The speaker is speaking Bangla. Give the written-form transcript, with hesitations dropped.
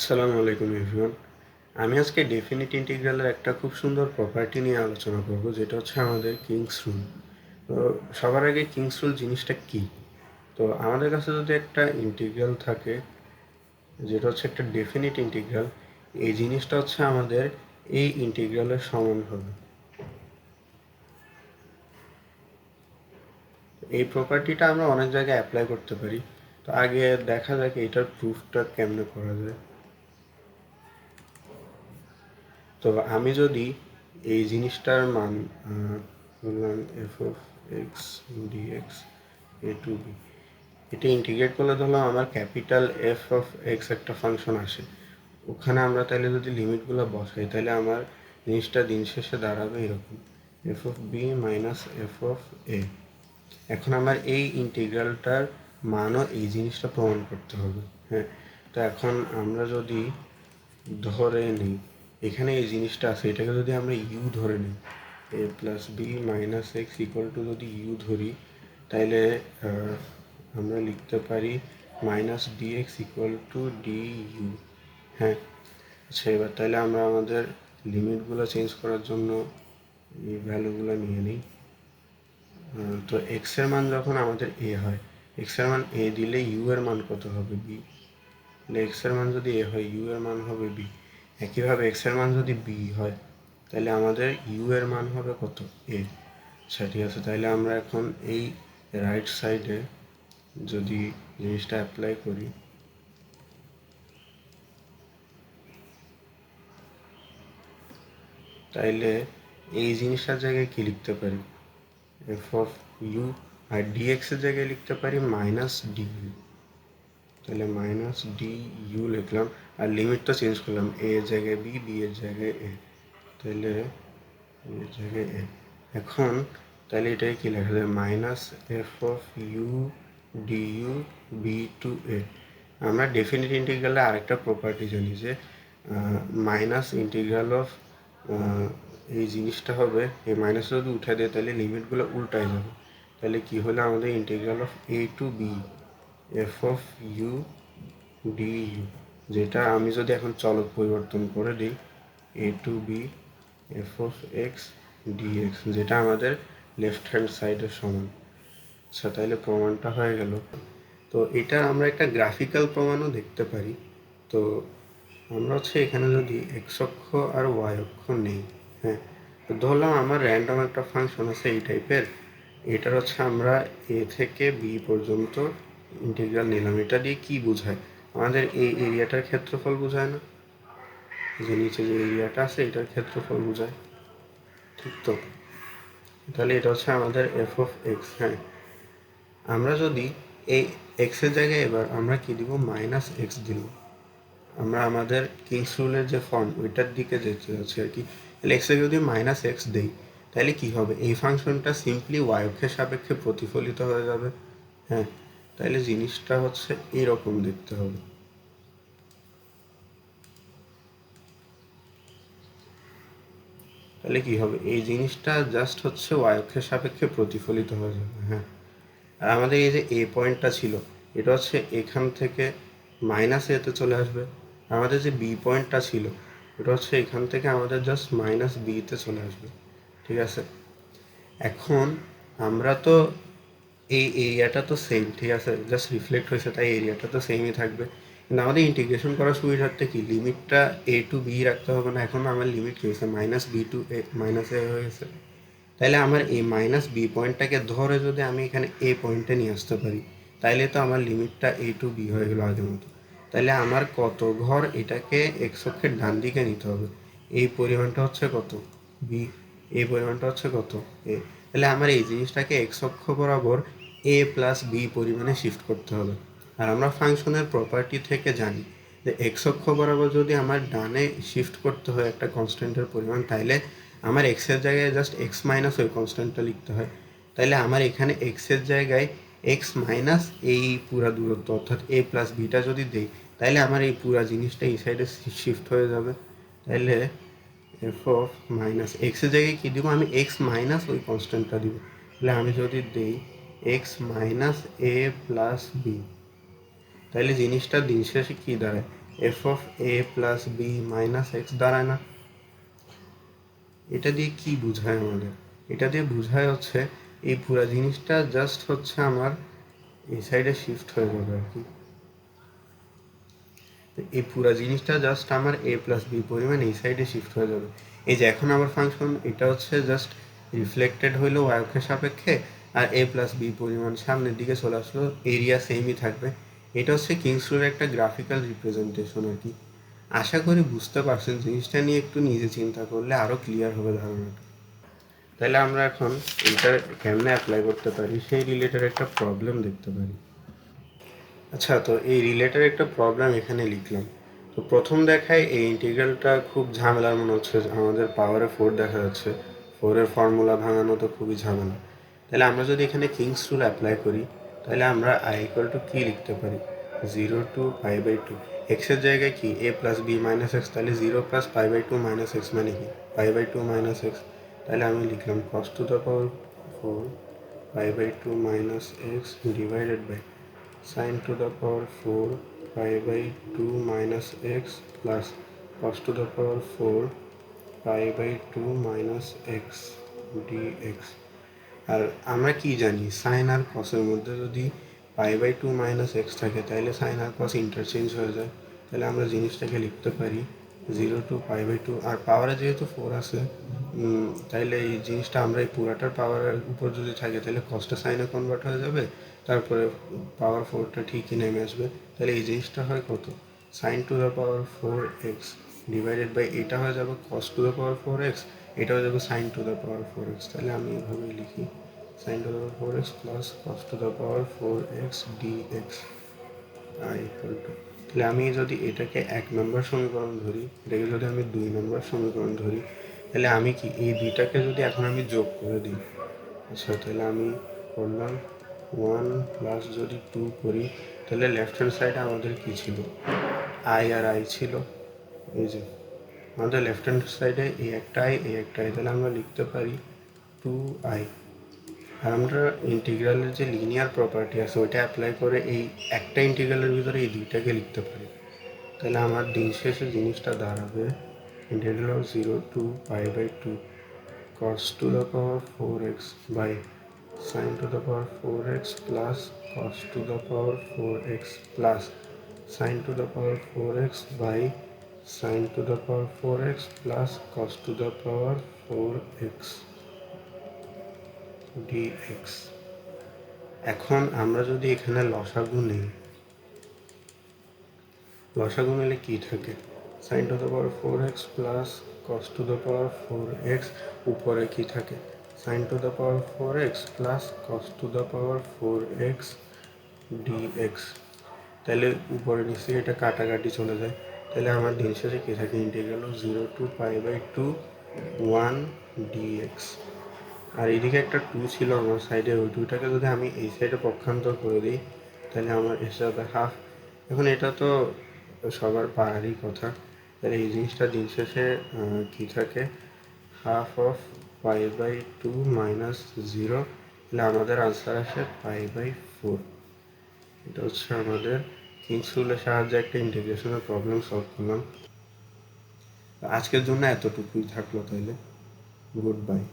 আসসালামু আলাইকুম এভরিওয়ান। আমি আজকে ডেফিনিট ইন্টিগ্রালের একটা খুব সুন্দর প্রপার্টি নিয়ে আলোচনা করব, যেটা হচ্ছে আমাদের কিংস রুল। তো সবার আগে কিংস রুল জিনিসটা কী? তো আমাদের কাছে যদি একটা ইন্টিগ্রাল থাকে, যেটা হচ্ছে একটা ডেফিনিট ইন্টিগ্রাল, এই জিনিসটা হচ্ছে আমাদের এই ইন্টিগ্রালের সমান হবে। এই প্রপার্টিটা আমরা অনেক জায়গায় অ্যাপ্লাই করতে পারি। তো আগে দেখা যাক এটার প্রুফটা কেমনে করা যায়। তো আমি যদি এই জিনিসটার মান বললাম f of x dx a to b, এটা ইন্টিগ্রেট করলে ধরলাম আমার ক্যাপিটাল এফ অফ এক্স একটা ফাংশন আসে। ওখানে আমরা তাহলে যদি লিমিটগুলো বসাই, তাহলে আমার জিনিসটা দিন শেষে দাঁড়াবে এরকম, F of B minus F of A. এখন আমার এই ইন্টিগ্রালটার মানও এই জিনিসটা প্রমাণ করতে হবে। হ্যাঁ, তো এখন আমরা যদি ধরে নিই এখানে এই জিনিসটা আছে, এটাকে যদি আমরা ইউ ধরে নিই, A plus B minus X equal to যদি ইউ ধরি, তাইলে আমরা লিখতে পারি minus D X equal to D U. হ্যাঁ, আচ্ছা এবার তাহলে আমরা আমাদের লিমিটগুলো চেঞ্জ করার জন্য এই ভ্যালুগুলো নিয়ে নিই। তো এক্সের মান যখন আমাদের এ হয়, এক্সের মান এ দিলে ইউ এর মান কত হবে? বি। এক্সের মান যদি এ হয়, ইউ এর মান হবে বি। একইভাবে এক্সের মান যদি বি হয়, তাহলে আমাদের ইউ এর মান হবে কত? এ। আচ্ছা ঠিক আছে, তাহলে আমরা এখন এই রাইট সাইডে যদি জিনিসটা অ্যাপ্লাই করি, তাইলে এই জিনিসটার জায়গায় কি লিখতে পারি? এফ অফ ইউ, আর ডিএক্সের জায়গায় লিখতে পারি মাইনাস ডি ইউ। তাহলে মাইনাস ডি ইউ লিখলাম, আর লিমিট তো চেঞ্জ করলাম, এ এর জায়গায় বি, বি এর জায়গায় এ। তাহলে এর জায়গায় এ। এখন তাহলে এটাকে কী লেখা যায়? Minus F of U D U B to A. আমরা ডেফিনিট ইন্টিগ্রালে আরেকটা প্রপার্টি জানি যে মাইনাস ইন্টিগ্রাল অফ এই জিনিসটা হবে, এই মাইনাস যদি উঠে দেয় তাহলে লিমিটগুলো উল্টায় যাবে। তাহলে কি হলো আমাদের integral of A to B F of U D U, যেটা আমি যদি এখন চলক পরিবর্তন করে দিই, A to B F of x D X, যেটা আমাদের লেফট হ্যান্ড সাইডের সমান। আচ্ছা তাহলে প্রমাণটা হয়ে গেল। তো এটা আমরা একটা গ্রাফিক্যাল প্রমাণও দেখতে পারি। তো আমরা হচ্ছে এখানে যদি এক্স অক্ষ আর ওয়াই অক্ষ নেই, হ্যাঁ, তো ধরলাম আমার র্যান্ডম একটা ফাংশন আছে এই টাইপের, এটার হচ্ছে আমরা এ থেকে বি পর্যন্ত ইন্টিগ্রাল নিলাম। এটা দিয়ে কি বোঝায়? আমাদের এই এরিয়াটার ক্ষেত্রফল বোঝায় না? যে নিচে যে এরিয়াটা আছে এটার ক্ষেত্রফল বোঝায়, ঠিক তো? তাহলে এটা হচ্ছে আমাদের এফ অফ এক্স। হ্যাঁ, আমরা যদি এই এক্সের জায়গায় এবার আমরা কি দিব? মাইনাস এক্স দিব। আমরা আমাদের কিংস রুলের যে ফর্ম ওইটার দিকে যেতে যাচ্ছি আর কি। তাহলে এক্সে যদি মাইনাস এক্স দেই, তাহলে কি হবে? এই ফাংশনটা সিম্পলি ওয়াই অক্ষের সাপেক্ষে প্রতিফলিত হয়ে যাবে। হ্যাঁ, তাহলে জিনিসটা হচ্ছে এরকম দেখতে হবে। তাহলে কি হবে? এই জিনিসটা জাস্ট হচ্ছে ওয়াই অক্ষের সাপেক্ষে প্রতিফলিত হয়ে যাবে। হ্যাঁ, আর আমাদের এই যে এ পয়েন্টটা ছিল, এটা হচ্ছে এখান থেকে মাইনাস এতে চলে আসবে। আমাদের যে বি পয়েন্টটা ছিল, এটা হচ্ছে এখান থেকে আমাদের জাস্ট মাইনাস বিতে চলে আসবে। ঠিক আছে, এখন আমরা তো এই এরিয়াটা তো সেম, ঠিক আছে, জাস্ট রিফ্লেক্ট হয়েছে তাই এরিয়াটা তো সেমই থাকবে। কিন্তু আমাদের ইন্টিগ্রেশন করার সুবিধার্থে কি লিমিটটা এ টু বি রাখতে হবে না? এখন আমার লিমিট কী হয়েছে? Minus B to A minus এ হয়ে গেছে। তাহলে আমার এই মাইনাস বি পয়েন্টটাকে ধরে যদি আমি এখানে এ পয়েন্টে নিয়ে আসতে পারি, তাইলে তো আমার লিমিটটা এ টু বি হয়ে গেলো আগের মতো। তাহলে আমার কত ঘর এটাকে এক্স অক্ষের ডান দিকে নিতে হবে? এই পরিমাণটা হচ্ছে কত? বি। এই পরিমাণটা হচ্ছে কত? এ। তাহলে আমার এই জিনিসটাকে এক্স অক্ষ বরাবর এ প্লাস বি পরিমাণে শিফট করতে হবে। আর আমরা ফাংশনের প্রপার্টি থেকে জানি যে এক্স অক্ষ বরাবর যদি আমার ডানে শিফট করতে হয় একটা কনস্ট্যান্টের পরিমাণ, তাইলে আমার এক্সের জায়গায় জাস্ট এক্স মাইনাস ওই কনস্ট্যান্টটা লিখতে হয়। তাইলে আমার এখানে এক্সের জায়গায় এক্স মাইনাস এই পুরা দূরত্ব অর্থাৎ এ প্লাস বিটা যদি দেই, তাইলে আমার এই পুরা জিনিসটা এই সাইডে শিফট হয়ে যাবে। তাইলে এফ অফ মাইনাস এক্সের জায়গায় কী দিব? আমি এক্স মাইনাস ওই কনস্ট্যান্টটা দিব। তাহলে আমি যদি দিই x minus a plus b, তাহলে জিনিসটা দিন শেষে কী দাঁড়ায়? F of a plus B minus x দাঁড়ায় না? এটা দিয়ে কি বোঝায় আমাদের? এটা দিয়ে বোঝায় হচ্ছে এই পুরা জিনিসটা জাস্ট হচ্ছে আমার এই সাইডে শিফট হয়ে যাবে আর কি। এই পুরা জিনিসটা জাস্ট আমার এ প্লাস বি পরিমাণ এই সাইডে শিফট হয়ে যাবে। এই যে এখন আমার ফাংশন এটা হচ্ছে জাস্ট রিফ্লেক্টেড হইলো ওয়াই অক্ষের সাপেক্ষে, আর এ প্লাস বি পরিমাণ সামনের দিকে চলে আসলো, এরিয়া সেমই থাকবে। এটা হচ্ছে কিংস রুলের একটা গ্রাফিক্যাল রিপ্রেজেন্টেশন আর কি। আশা করি বুঝতে পারছেন, জিনিসটা নিয়ে একটু নিজে চিন্তা করলে আরও ক্লিয়ার হবে ধারণাটা। তাহলে আমরা এখন এটা কেমনে অ্যাপ্লাই করতে পারি সেই রিলেটেড একটা প্রবলেম দেখতে পারি। আচ্ছা, তো এই রিলেটেড একটা প্রবলেম এখানে লিখলাম। তো প্রথম দেখায় এই ইন্টিগ্রালটা খুব ঝামেলার মনে হচ্ছে, আমাদের পাওয়ারে 4 দেখা যাচ্ছে, 4-এর ফর্মুলা ভাঙানো তো খুবই ঝামেলা। তাহলে আমরা যদি এখানে কিংস রুল অ্যাপ্লাই করি, তাহলে আমরা আই ইকুয়াল টু কী লিখতে পারি? 0 to π/2। এক্সের জায়গায় কি এ প্লাস বি মাইনাস এক্স, তাহলে 0 প্লাস π/2 মাইনাস এক্স মানে কি π/2 মাইনাস এক্স। তাহলে আমি লিখলাম cos to the power 4 π/2 minus X divided by sin to the power 4 π/2 minus x plus cos to the power 4 π/2 minus x dx। আর আমরা কি জানি, সাইন আর কসের মধ্যে যদি π/2 মাইনাস এক্স থাকে তাহলে সাইন আর কস ইন্টারচেঞ্জ হয়ে যায়। তাহলে আমরা জিনিসটাকে লিখতে পারি 0 to π/2, আর পাওয়ারে যেহেতু 4 আছে, তাইলে এই জিনিসটা আমরা এই পুরাটার পাওয়ারের উপর যদি থাকে তাহলে কসটা সাইনে কনভার্ট হয়ে যাবে, তারপরে পাওয়ার 4টা ঠিকই নেমে আসবে। তাহলে এই জিনিসটা হয় কত? Sine to the power 4x divided by এটা হয়ে যাবে কস টু দ্য পাওয়ার 4x, এটা হয়ে যাবে sign to the power 4x। তাহলে আমি এইভাবেই লিখি sin to the power 4x plus cos to the power 4x dx আর ইকুয়াল টু, তাহলে আমি যদি এটাকে 1 নম্বর সমীকরণ ধরি, এটাকে যদি আমি 2 নম্বর সমীকরণ ধরি, তাহলে আমি কি এই দুইটাকে যদি এখন আমি যোগ করে দিই, আচ্ছা তাহলে আমি করলাম 1 প্লাস যদি 2 করি, তাহলে লেফট হ্যান্ড সাইডে আমাদের কি ছিল? আই আর আই ছিল। এই যে আমাদের লেফট হ্যান্ড সাইডে এই একটা আই এই একটা আই, তাহলে আমরা লিখতে পারি 2i। আর আমরা ইন্টিগ্রালের যে লিনিয়ার প্রপার্টি আছে ওইটা অ্যাপ্লাই করে এই একটা ইন্টিগ্রালের ভিতরে এই দুইটাকে লিখতে পারি। তাহলে আমার দিন শেষে জিনিসটা দাঁড়াবে integral of 0 to π/2 cos to the power 4x by sin to the power 4x plus cos to the power 4x plus sin to the power 4x by sin to the power 4x plus cos to the power 4x dx। এখন আমরা যদি এখানে লসাগু নিই, লসাগু নিলে কী থাকে? Sine to the power 4x plus cos to the power 4x, উপরে কী থাকে? Sine to the power 4x plus cos to the power 4x dx। তাহলে উপরে নিচে এটা কাটাকাটি চলে যায়, তাহলে আমার দিন শেষে কী থাকে? Integral of 0 to π/2 1 dx। আর এদিকে একটা 2 ছিল আমার সাইডে, ওই 2টাকে যদি আমি এই সাইডে পক্ষান্তর করে দিই তাহলে আমার এসে যাবে হাফ। এখন এটা তো সবার পারারই কথা, তাহলে এই জিনিসটা দিন শেষে কী থাকে? ½ - মাইনাস 0, তাহলে আমাদের আনসার আসে π/4। এটা হচ্ছে আমাদের কিংস রুলের সাহায্যে একটা ইন্টিগ্রেশনের প্রবলেম সলভ করলাম। আজকের জন্য এতটুকুই থাকলো, তাইলে গুড বাই।